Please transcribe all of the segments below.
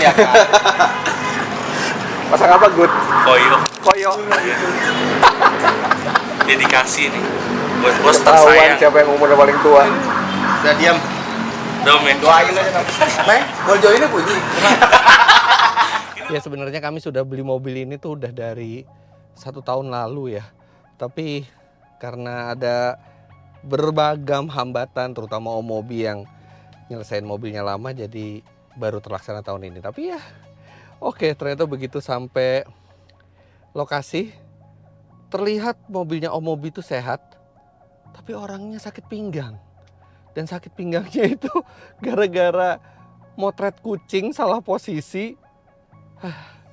Iya kan. Pasang apa, Good? Koyo. Koyo. Dedikasi nih buat bos Ketahuan tersayang. siapa yang umurnya paling tua. Udah diam. Dom ya. Doain aja nanti. Meh, Goljo ini bunyi. Ya sebenarnya kami sudah beli mobil ini tuh udah dari 1 tahun lalu ya. Tapi karena ada berbagai hambatan, terutama Om Mobi yang nyelesain mobilnya lama, jadi baru terlaksana tahun ini. Tapi ya oke, ternyata begitu sampai lokasi terlihat mobilnya Om Mobi itu sehat, tapi orangnya sakit pinggang. Dan sakit pinggangnya itu gara-gara motret kucing salah posisi.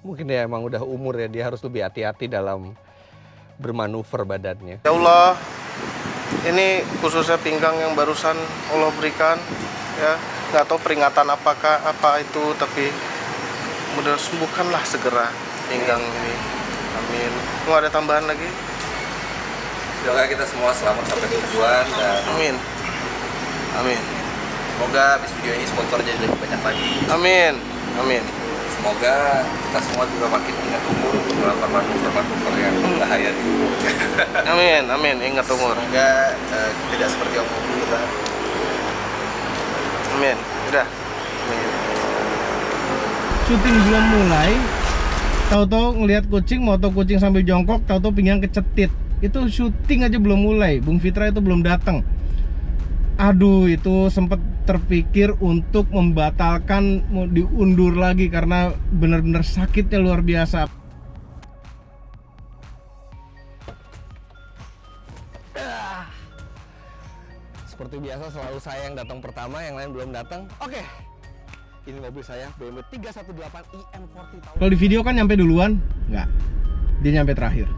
Mungkin ya emang udah umur ya, dia harus lebih hati-hati dalam bermanuver badannya. Ya Allah, ini khususnya pinggang yang barusan Allah berikan, ya nggak tahu peringatan apakah apa itu, tapi mudah sembuhkanlah segera pinggang ini. Amin. Mau ada tambahan lagi? Semoga kita semua selamat sampai tujuan dan Amin. Amin. semoga habis video ini sponsor jadi lebih banyak lagi. Amin. Amin. Semoga kita semua juga makin ingat umur untuk melakukan manuver-manuver yang berbahaya di umur. Amin. Amin. Ingat umur. Semoga tidak seperti Om Mobi kita. Amin. Udah. Amin. Syuting belum mulai, tahu-tahu ngelihat kucing, moto kucing sambil jongkok, tahu-tahu pinggang kecetit. Itu syuting aja belum mulai, Bung Fitra itu belum datang. Aduh, itu sempat terpikir untuk membatalkan, mau diundur lagi karena benar-benar sakitnya luar biasa. Seperti biasa selalu saya yang datang pertama, yang lain belum datang. Oke, ini mobil saya BMW 318 IM40 tahun. Kalau di video kan nyampe duluan, nggak. Dia nyampe terakhir.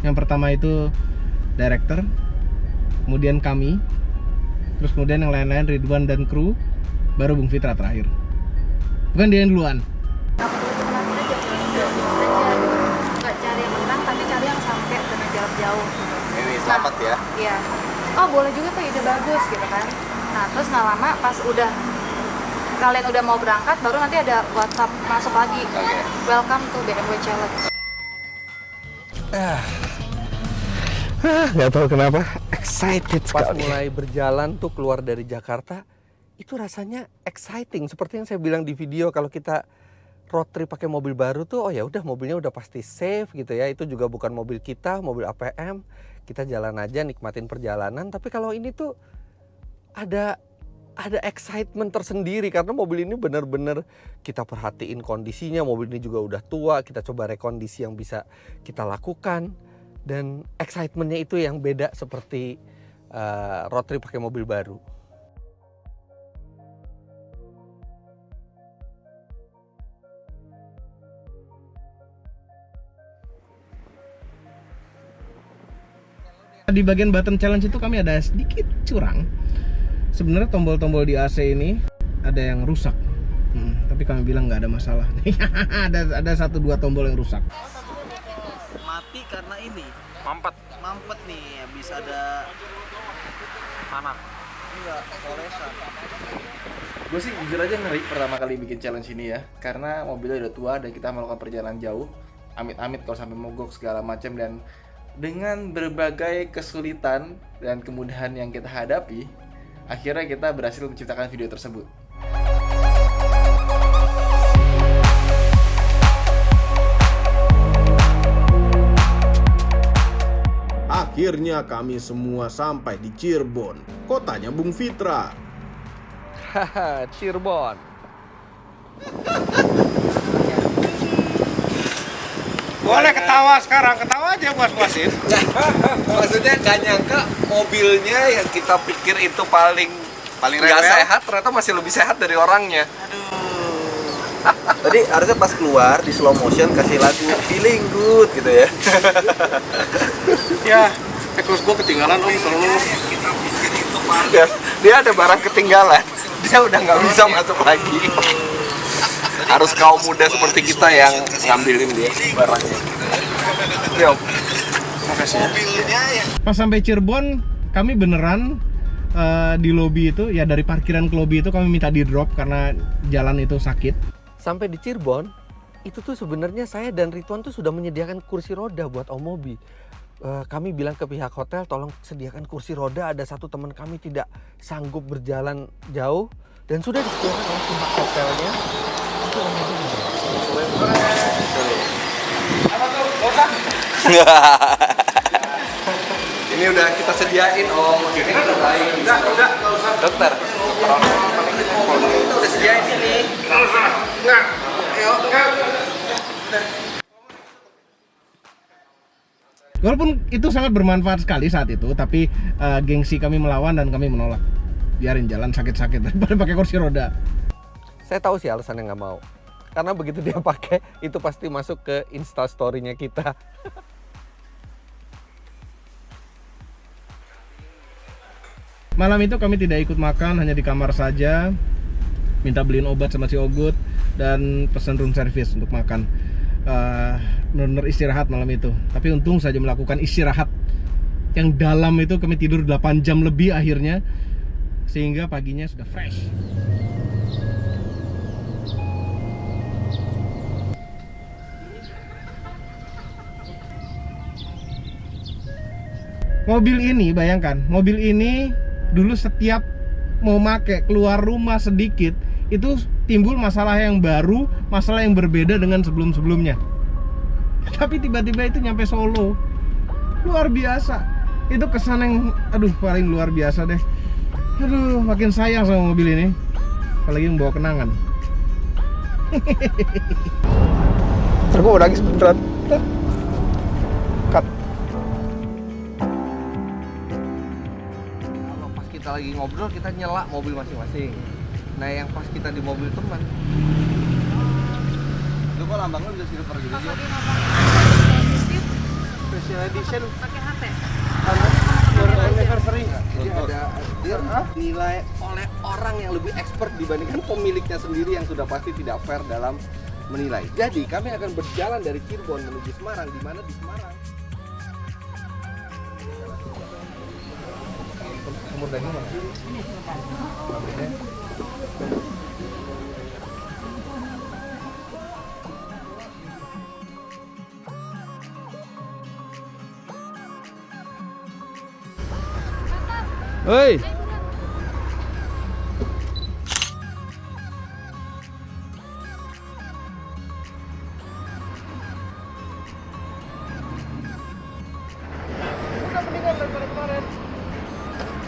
Yang pertama itu director, kemudian kami, terus kemudian yang lain-lain Ridwan dan kru, baru Bung Fitra terakhir. Bukan dia yang duluan. Nggak cari yang menang, tapi cari yang sampai dengan jarak jauh gitu. Ini selamat ya. Iya. Oh boleh juga tuh, ide bagus gitu kan. Nah terus nggak lama pas udah kalian udah mau berangkat, baru nanti ada WhatsApp masuk lagi. Oke. Welcome to BMW Challenge. Nggak tahu kenapa excited sekali. Pas mulai berjalan tuh keluar dari Jakarta, itu rasanya exciting. Seperti yang saya bilang di video, kalau kita road trip pakai mobil baru tuh, oh ya udah mobilnya udah pasti safe gitu ya. Itu juga bukan mobil kita, mobil APM. Kita jalan aja nikmatin perjalanan. Tapi kalau ini tuh ada excitement tersendiri karena mobil ini benar-benar kita perhatiin kondisinya. Mobil ini juga udah tua, kita coba rekondisi yang bisa kita lakukan. Dan excitementnya itu yang beda seperti road trip pakai mobil baru. Di bagian button challenge itu kami ada sedikit curang. Sebenarnya tombol-tombol di AC ini ada yang rusak, tapi kami bilang nggak ada masalah. ada 1-2 tombol yang rusak. Mati karena ini. Mampet Nih, habis ada panah. enggak kolesan. Gue sih jujur aja ngeri pertama kali bikin challenge ini ya, karena mobilnya udah tua dan kita melakukan perjalanan jauh, amit-amit kalau sampai mogok segala macam, dan dengan berbagai kesulitan dan kemudahan yang kita hadapi, akhirnya kita berhasil menciptakan video tersebut. Akhirnya kami semua sampai di Cirebon, kotanya Bung Fitra. Haha, Cirebon. Boleh ketawa sekarang, ketawa aja puas-puasin. Maksudnya gak nyangka mobilnya yang kita pikir itu paling nggak rewel. sehat, ternyata masih lebih sehat dari orangnya. Tadi harusnya pas keluar di slow motion kasih lagu feeling good gitu ya. Ya, terus gue ketinggalan om terus. Dia ada barang ketinggalan, dia udah nggak bisa masuk lagi. Harus kaum muda seperti kita yang ngambilin dia barangnya. Yuk. Makasih ya. Pas sampai Cirebon, kami beneran di lobi itu, ya dari parkiran ke lobi itu kami minta di drop karena jalan itu sakit. sampai di Cirebon itu tuh sebenarnya saya dan Ridwan tuh sudah menyediakan kursi roda buat Om Mobi. Kami bilang ke pihak hotel tolong sediakan kursi roda, ada satu teman kami tidak sanggup berjalan jauh dan sudah disediakan oleh pihak hotelnya. Itu Om Mobi. Ini udah kita sediain Om. Ini udah baik. Enggak usah. Dokter. Kita udah sediain ini. Enggak. Ayo, enggak. Walaupun itu sangat bermanfaat sekali saat itu, tapi gengsi kami melawan dan kami menolak. Biarin jalan sakit-sakit daripada pakai kursi roda. Saya tahu sih alasannya nggak mau. Karena begitu dia pakai, itu pasti masuk ke Insta story-nya kita. Malam itu kami tidak ikut makan, hanya di kamar saja. Minta beliin obat sama si Ogut dan pesan room service untuk makan. Benar-benar istirahat malam itu. Tapi untung saja melakukan istirahat yang dalam itu, kami tidur 8 jam lebih akhirnya, sehingga paginya sudah fresh. Mobil ini, bayangkan, mobil ini dulu setiap mau make keluar rumah sedikit itu timbul masalah yang baru, masalah yang berbeda dengan sebelum-sebelumnya. Tapi tiba-tiba itu nyampe Solo, luar biasa. Itu kesan yang paling luar biasa deh. Makin sayang sama mobil ini, apalagi membawa kenangan. Terus gue udah lagi sebentar. Cut. Kalau pas kita lagi ngobrol, kita nyela mobil masing-masing. Nah, yang pas kita di mobil teman, Itu kok lambangnya bisa silver gitu Pas sih? lagi ngomong Special edition pakai HP. anniversary. jadi ada dia nilai oleh orang yang lebih expert dibandingkan pemiliknya sendiri yang sudah pasti tidak fair dalam menilai. Jadi kami akan berjalan dari Cirebon menuju Semarang, di mana di Semarang Umur daging mana? Hei. Udah mendingan daripada kemarin.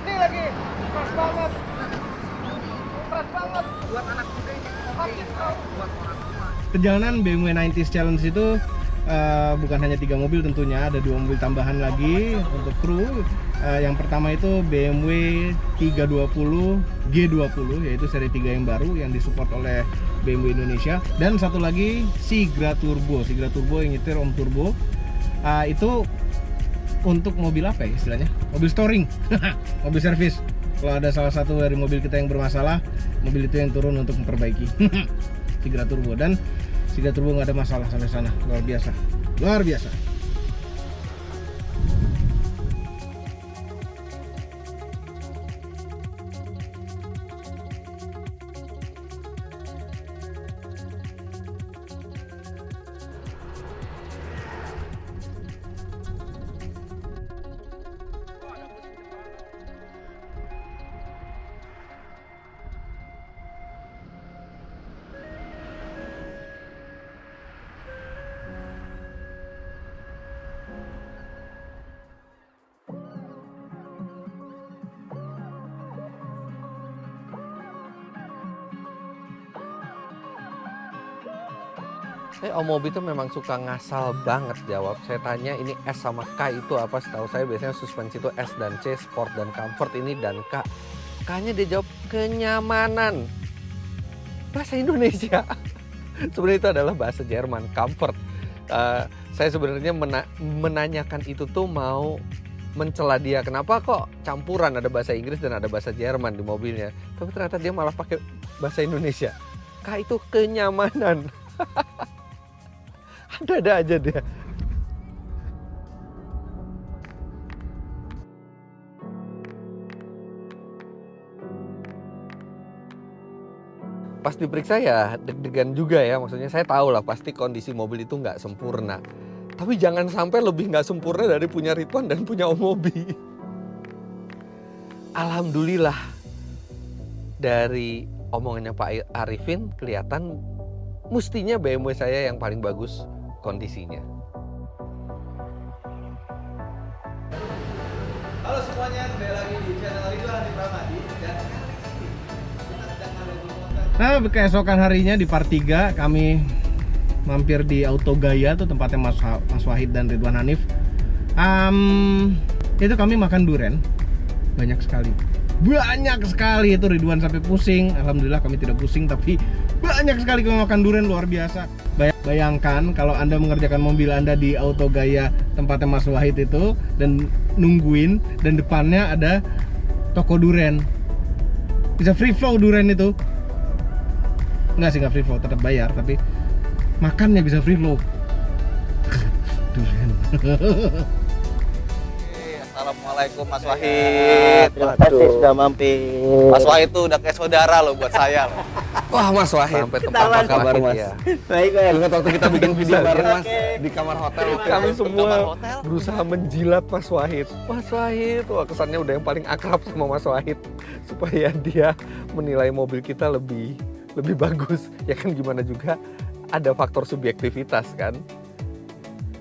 Ini lagi keras banget. Keras banget buat anak muda ini. Buat orang tua. Perjalanan BMW 90s Challenge itu bukan hanya 3 mobil tentunya, ada 2 mobil tambahan lagi untuk kru. Yang pertama itu BMW 320 G20, yaitu seri 3 yang baru yang disupport oleh BMW Indonesia, dan satu lagi Sigra Turbo yang nyetir Om Turbo. Itu untuk mobil apa ya istilahnya? Mobil storing, mobil servis. Kalau ada salah satu dari mobil kita yang bermasalah, mobil itu yang turun untuk memperbaiki. Sigra Turbo, dan Sigra Turbo nggak ada masalah sampai sana, luar biasa, luar biasa. Om Mobi itu memang suka ngasal banget jawab. Saya tanya ini S sama K itu apa, setahu saya biasanya suspensi itu S dan C, sport dan comfort, ini dan K. K-nya dia jawab kenyamanan. Bahasa Indonesia. Sebenarnya itu adalah bahasa Jerman, comfort. Saya sebenarnya menanyakan itu tuh mau mencela dia. Kenapa kok campuran ada bahasa Inggris dan ada bahasa Jerman di mobilnya. Tapi ternyata dia malah pakai bahasa Indonesia. K itu kenyamanan. Ada-ada aja dia. pas diperiksa ya deg-degan juga ya, maksudnya saya tahu lah pasti kondisi mobil itu nggak sempurna. Tapi jangan sampai lebih nggak sempurna dari punya Ridwan dan punya Om Mobi. Alhamdulillah dari omongannya Pak Arifin kelihatan mestinya BMW saya yang paling bagus kondisinya. Halo semuanya, kembali lagi di channel Ridwan Hadi Pramadi dan Nah, keesokan harinya di part 3 kami mampir di Auto Gaya tuh tempatnya Mas Wahid dan Ridwan Hanif. Itu kami makan duren banyak sekali itu. Ridwan sampai pusing. Alhamdulillah kami tidak pusing, tapi banyak sekali kami makan duren, luar biasa. Bayangkan kalau Anda mengerjakan mobil Anda di Auto Gaya tempatnya Mas Wahid itu dan nungguin, dan depannya ada toko duren, bisa free flow duren itu. Enggak sih, nggak free flow, tetap bayar, tapi makannya bisa free flow. Durian. Assalamualaikum Mas Wahid. Terima kasih sudah mampir. Mas Wahid tuh udah kayak saudara loh buat saya loh. Wah Mas Wahid, sampai tempat Apa kabar, Mas? ya. Baik, Mas. Ingat waktu kita bikin video bareng Mas di kamar hotel, kami Kamar semua hotel? berusaha menjilat Mas Wahid. Mas Wahid, wah kesannya udah yang paling akrab sama Mas Wahid, supaya dia menilai mobil kita lebih bagus. Ya kan gimana juga ada faktor subjektivitas kan.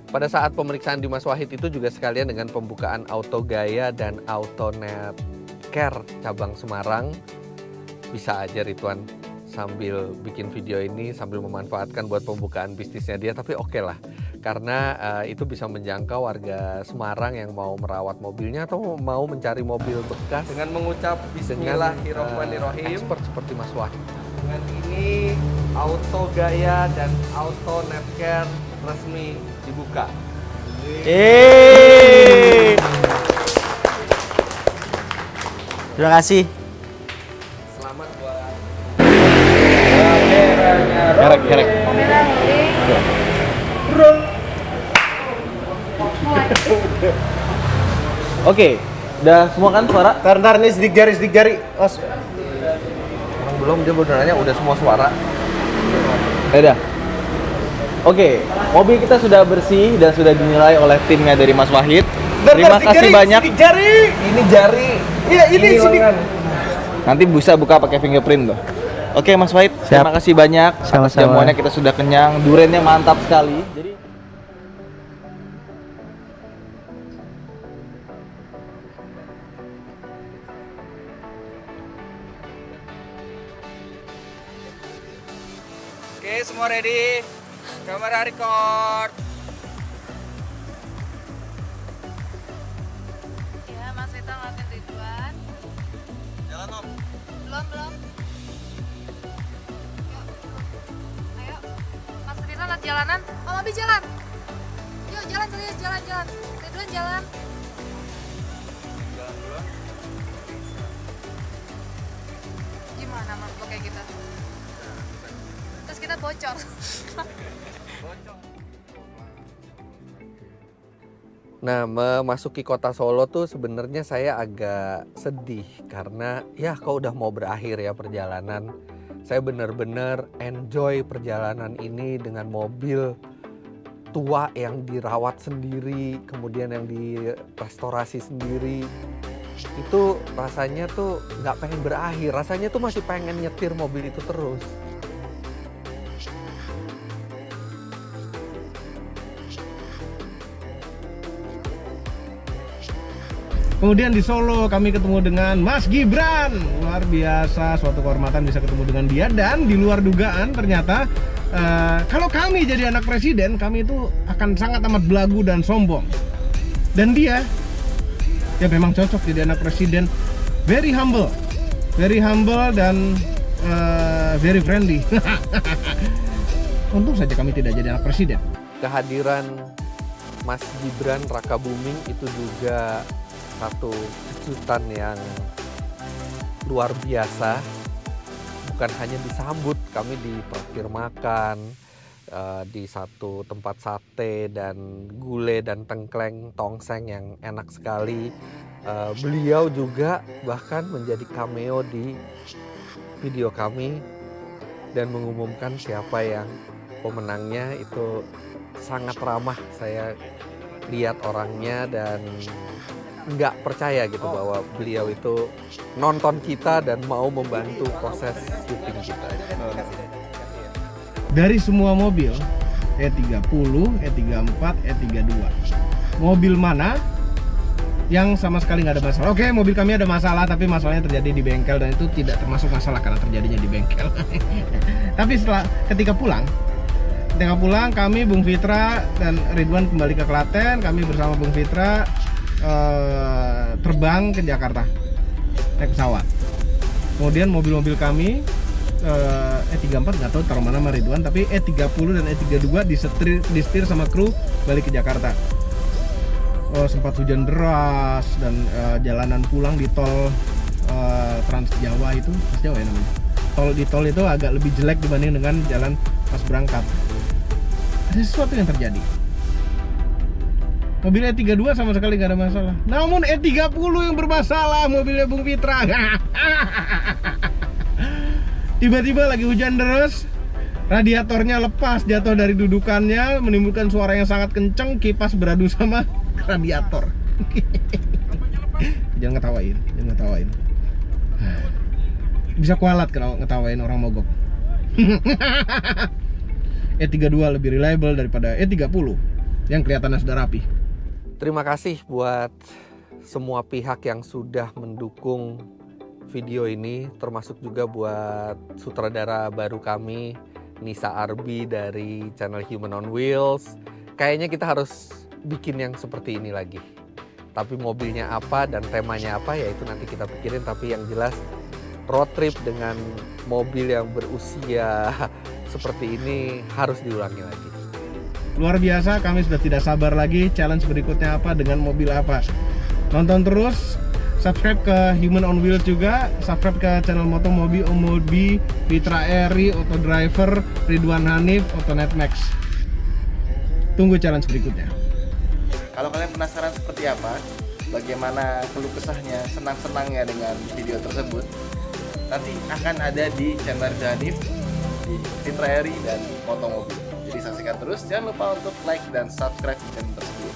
Pada saat pemeriksaan di Mas Wahid itu juga sekalian dengan pembukaan Auto Gaya dan Autonet Care cabang Semarang. Bisa aja Ridwan sambil bikin video ini sambil memanfaatkan buat pembukaan bisnisnya dia, tapi oke lah. Karena itu bisa menjangkau warga Semarang yang mau merawat mobilnya atau mau mencari mobil bekas Dengan mengucap Bismillahirrahmanirrahim. expert seperti Mas Wahid. Dengan ini Auto Gaya dan Autonet Care resmi dibuka. Terima kasih. Selamat buat Kerek. Mobilnya Oke, udah semua kan suara? Ntar nih sidik jari, Os. Belum, dia baru nanya udah semua suara. Ya udah. Oke, mobil kita sudah bersih dan sudah dinilai oleh timnya dari Mas Wahid. Terima kasih banyak. Sidik jari. Ini jari. Iya, ini sidik. Nanti bisa buka pakai fingerprint tuh. Oke, Mas Wahid, terima kasih banyak. Atas jamuannya kita sudah kenyang. Durennya mantap sekali. Jadi Oke, semua ready. Kamera record. Iya, Mas Rita ngeliatin Ridwan. Jalan, Om. Belum. Yuk. Ayo. Mas Rita lihat jalanan. Om Abi jalan. Yuk, jalan serius, jalan. Ridwan jalan. Jalan dulu. Gimana menurut lo kayak gitu? Terus kita bocor. Nah, memasuki kota Solo tuh sebenarnya saya agak sedih karena ya kok udah mau berakhir ya perjalanan. Saya benar-benar enjoy perjalanan ini dengan mobil tua yang dirawat sendiri, kemudian yang direstorasi sendiri. Itu rasanya tuh nggak pengen berakhir, rasanya tuh masih pengen nyetir mobil itu terus. Kemudian di Solo kami ketemu dengan Mas Gibran. Luar biasa, suatu kehormatan bisa ketemu dengan dia. Dan di luar dugaan ternyata kalau kami jadi anak presiden, kami itu akan sangat amat belagu dan sombong. Dan dia ya memang cocok jadi anak presiden. Very humble dan very friendly. Untung saja kami tidak jadi anak presiden. Kehadiran Mas Gibran Rakabuming itu juga satu kejutan yang luar biasa. Bukan hanya disambut, kami ditraktir makan di satu tempat sate dan gulai dan tengkleng tongseng yang enak sekali. Beliau juga bahkan menjadi cameo di video kami dan mengumumkan siapa yang pemenangnya. Itu sangat ramah, saya lihat orangnya dan nggak percaya gitu bahwa beliau itu nonton kita dan mau membantu proses syuting kita. Dari semua mobil E30, E34, E32, mobil mana yang sama sekali nggak ada masalah? Oke, mobil kami ada masalah, tapi masalahnya terjadi di bengkel dan itu tidak termasuk masalah karena terjadinya di bengkel. Tapi ketika pulang kami Bung Fitra dan Ridwan kembali ke Klaten. Kami bersama Bung Fitra terbang ke Jakarta naik pesawat. Kemudian mobil-mobil kami E34 nggak tahu taruh mana sama Ridwan, tapi E30 dan E32 disetir sama kru balik ke Jakarta. Sempat hujan deras dan jalanan pulang di tol Trans Jawa itu, Trans Jawa ya namanya. Di tol itu agak lebih jelek dibanding dengan jalan pas berangkat. Ada sesuatu yang terjadi. Mobil E32 sama sekali nggak ada masalah. Namun E30 yang bermasalah, mobilnya Bung Fitra. Tiba-tiba lagi hujan deras, radiatornya lepas, jatuh dari dudukannya, menimbulkan suara yang sangat kenceng, kipas beradu sama radiator. Jangan ngetawain. Bisa kualat kalau ngetawain orang mogok. E32 lebih reliable daripada E30 yang kelihatannya sudah rapi. Terima kasih buat semua pihak yang sudah mendukung video ini, termasuk juga buat sutradara baru kami, Nisa Arbi dari channel Human on Wheels. Kayaknya kita harus bikin yang seperti ini lagi. Tapi mobilnya apa dan temanya apa ya itu nanti kita pikirin. Tapi yang jelas road trip dengan mobil yang berusia seperti ini harus diulangi lagi. Luar biasa, kami sudah tidak sabar lagi challenge berikutnya apa dengan mobil apa. Nonton terus, subscribe ke Human on Wheels juga, subscribe ke channel Motomobi, Omobi, Fitra Eri, Auto Driver, Ridwan Hanif, Autonet Max. Tunggu challenge berikutnya. Kalau kalian penasaran seperti apa, bagaimana keluh kesahnya, senang-senangnya dengan video tersebut, nanti akan ada di channel Hanif, di Fitra Eri dan Motomobi. Jadi saksikan terus, jangan lupa untuk like dan subscribe channel tersebut.